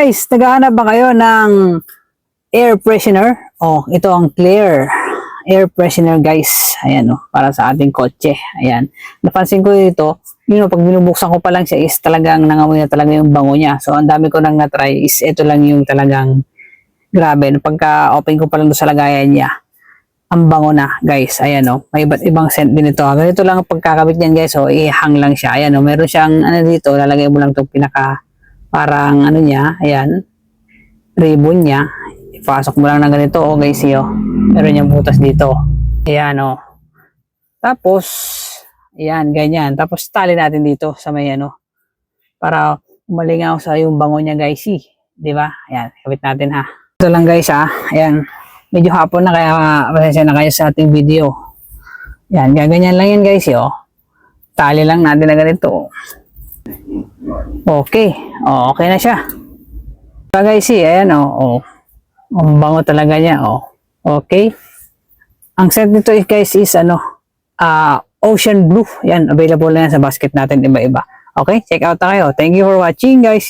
Guys, naghahanap ba kayo ng air freshener? Oh, ito ang Clear air freshener, guys. Ayan, oh, para sa ating kotse. Ayan. Napansin ko ito, pag binubuksan ko pa lang siya is talagang nangamoy na talaga yung bango niya. So, ang dami ko nang na-try is ito lang yung talagang grabe. Pagka-open ko pa lang doon sa lagayan niya, ang bango na, guys. Ayan, oh. May iba't ibang scent din ito. Ganito lang ang pagkakabit niyan, guys. Oh, ihang lang siya. Ayan, oh. Meron siyang, dito, lalagay mo lang itong parang niya, ayan, ribbon niya. Ipasok mo lang na ganito, oh guys, yo. Meron niyang butas dito. Ayan, oh. Tapos, ayan, ganyan. Tapos, tali natin dito sa may para umalingaw sa yung bango niya, guys, di ba? Ayan, kabit natin, ha. Ito lang, guys, ha. Ayan, medyo hapon na, kaya pasensya na kayo sa ating video. Ayan, ganyan lang yan, guys, yo. Tali lang natin na ganito. Okay. Oh, okay na siya. So guys, ayan, oh. Ang bango talaga niya, oh. Okay. Ang scent nito, guys, is ocean blue. Yan, available na yan sa basket natin, iba-iba. Okay, check out na kayo. Thank you for watching, guys.